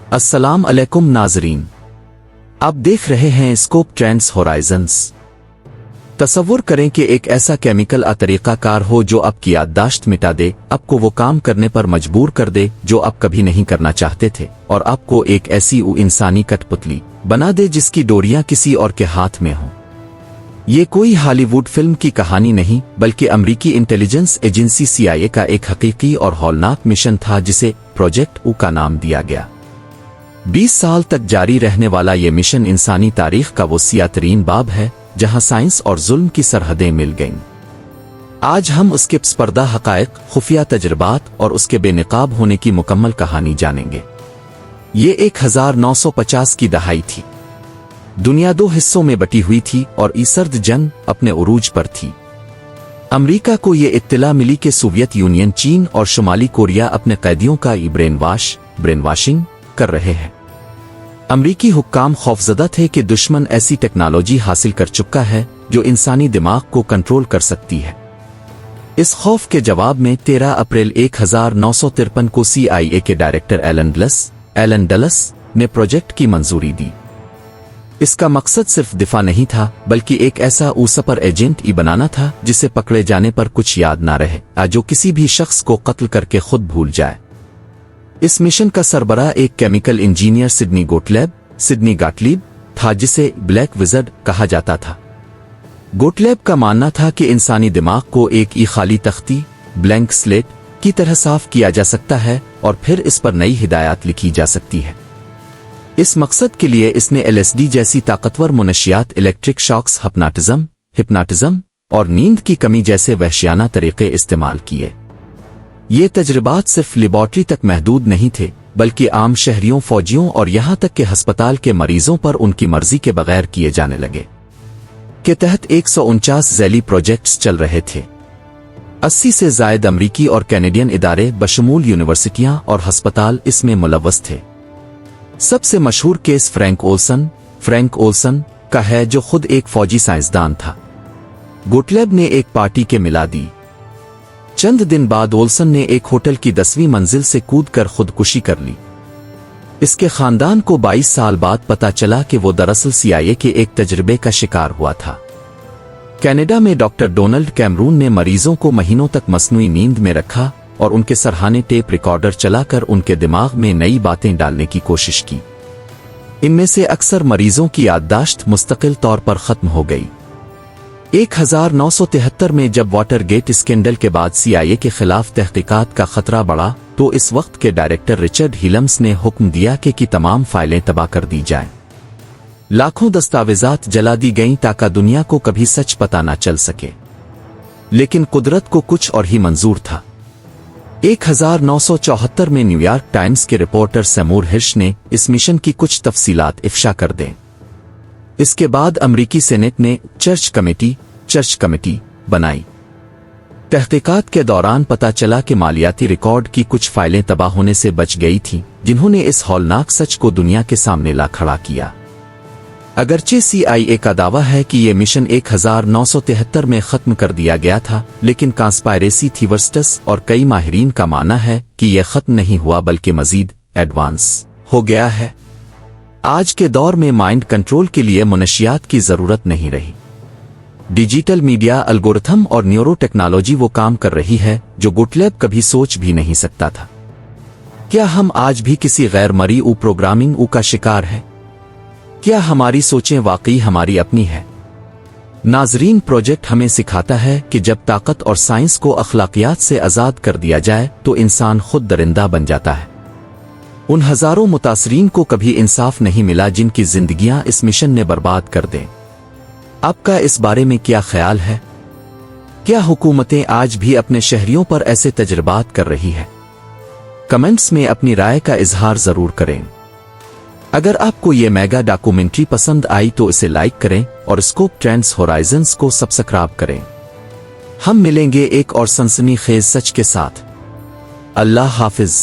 अस्सलाम अलैकुम नाज़रीन, आप देख रहे हैं स्कोप ट्रेंड्स होराइजन्स। तसव्वुर करें कि एक ऐसा केमिकल तरीक़ाकार हो जो आपकी याददाश्त मिटा दे, आपको वो काम करने पर मजबूर कर दे जो आप कभी नहीं करना चाहते थे, और आपको एक ऐसी इंसानी कठपुतली बना दे जिसकी डोरियां किसी और के हाथ में हों। ये कोई हॉलीवुड फिल्म की कहानी नहीं, बल्कि अमरीकी इंटेलिजेंस एजेंसी CIA का एक हकीकी और हौलनाक मिशन था जिसे प्रोजेक्ट U का नाम दिया गया। 20 साल तक जारी रहने वाला ये मिशन इंसानी तारीख का वो सियातरीन बाब है जहां साइंस और जुल्म की सरहदें मिल गईं। आज हम उसके पर्दा हक़ाइक़, खुफिया तजर्बात और उसके बेनकाब होने की मुकम्मल कहानी जानेंगे। ये 1950 की दहाई थी। दुनिया 2 हिस्सों में बटी हुई थी और सर्द जंग अपने उरूज पर थी। अमेरिका को ये इत्तला मिली कि सोवियत यूनियन, चीन और शुमाली कोरिया अपने कैदियों का ब्रेनवाशिंग कर रहे हैं। अमरीकी हुक्काम खौफजदा थे कि दुश्मन ऐसी टेक्नोलॉजी हासिल कर चुका है जो इंसानी दिमाग को कंट्रोल कर सकती है। इस खौफ के जवाब में 13 अप्रैल 1953 को CIA के डायरेक्टर एलन डलस ने प्रोजेक्ट की मंजूरी दी। इसका मकसद सिर्फ दिफा नहीं था, बल्कि एक ऐसा सुपर एजेंट बनाना था जिसे पकड़े जाने पर कुछ याद ना रहे, जो किसी भी शख्स को कत्ल करके खुद भूल जाए। इस मिशन का सरबराह एक केमिकल इंजीनियर सिडनी गॉटलीब था, जिसे ब्लैक विज़र्ड कहा जाता था। गॉटलीब का मानना था कि इंसानी दिमाग को एक खाली तख्ती, ब्लैंक स्लेट की तरह साफ किया जा सकता है और फिर इस पर नई हिदायत लिखी जा सकती है। इस मकसद के लिए इसने LSD जैसी ताकतवर मुनशियात, इलेक्ट्रिक शॉक्स, हिप्नाटिज्म और नींद की कमी जैसे वहशियाना तरीके इस्तेमाल किए। ये तजर्बात सिर्फ लेबॉर्ट्री तक महदूद नहीं थे, बल्कि आम शहरियों, फौजियों और यहां तक कि हस्पताल के मरीजों पर उनकी मर्जी के बगैर किए जाने लगे। के तहत 149 ज़ैली प्रोजेक्ट्स चल रहे थे। 80 से ज़ायद अमरीकी और कैनेडियन इदारे बशमूल यूनिवर्सिटियां और हस्पताल इसमें मुलव्वस थे। सबसे मशहूर केस फ्रैंक ओल्सन का है, जो खुद एक फौजी साइंसदान था। गॉटलीब ने एक पार्टी के मिला दी। चंद दिन बाद ओल्सन ने एक होटल की 10वीं मंजिल से कूदकर खुदकुशी कर ली। इसके खानदान को 22 साल बाद पता चला कि वो दरअसल CIA के एक तजर्बे का शिकार हुआ था। कनाडा में डॉक्टर डोनाल्ड कैमरून ने मरीजों को महीनों तक मसनूई नींद में रखा और उनके सरहाने टेप रिकॉर्डर चलाकर उनके दिमाग में नई बातें डालने की कोशिश की। इनमें से अक्सर मरीजों की याददाश्त मुस्तकिल तौर पर खत्म हो गई। 1973 में जब वाटरगेट स्कैंडल के बाद CIA के खिलाफ तहकीकात का खतरा बढ़ा, तो इस वक्त के डायरेक्टर रिचर्ड हिलम्स ने हुक्म दिया कि तमाम फाइलें तबाह कर दी जाएं। लाखों दस्तावेजात जला दी गईं ताकि दुनिया को कभी सच पता ना चल सके। लेकिन कुदरत को कुछ और ही मंजूर था। 1974 में न्यूयॉर्क टाइम्स के रिपोर्टर सेमूर हिर्श ने इस मिशन की कुछ तफसीलात इफ्शा कर दें। इसके बाद अमरीकी सेनेट ने चर्च कमेटी बनाई। तहकीकात के दौरान पता चला कि मालियाती रिकॉर्ड की कुछ फाइलें तबाह होने से बच गई थीं, जिन्होंने इस हौलनाक सच को दुनिया के सामने ला खड़ा किया। अगरचे CIA का दावा है कि यह मिशन 1973 में खत्म कर दिया गया था, लेकिन कॉन्स्पायरेसी थीवर्स्ट्स और कई माहिरीन का मानना है कि यह खत्म नहीं हुआ बल्कि मजीद एडवांस हो गया है। आज के दौर में माइंड कंट्रोल के लिए मुनशियात की जरूरत नहीं रही। डिजिटल मीडिया, एल्गोरिथम और न्यूरो टेक्नोलॉजी वो काम कर रही है जो गॉटलीब कभी सोच भी नहीं सकता था। क्या हम आज भी किसी गैर मरी प्रोग्रामिंग का शिकार है? क्या हमारी सोचें वाकई हमारी अपनी है? नाजरीन, प्रोजेक्ट हमें सिखाता है कि जब ताकत और साइंस को अखलाकियात से आजाद कर दिया जाए तो इंसान खुद दरिंदा बन जाता है। उन हजारों मुतासरीन को कभी इंसाफ नहीं मिला जिनकी जिंदगियां इस मिशन ने बर्बाद कर दें। आपका इस बारे में क्या ख्याल है? क्या हुकूमतें आज भी अपने शहरियों पर ऐसे तजर्बात कर रही है? कमेंट्स में अपनी राय का इजहार जरूर करें। अगर आपको ये मेगा डॉक्यूमेंट्री पसंद आई तो इसे लाइक करें और स्कोप ट्रेंड्स होराइजन्स को सब्सक्राइब करें। हम मिलेंगे एक और सनसनीखेज सच के साथ। अल्लाह हाफिज।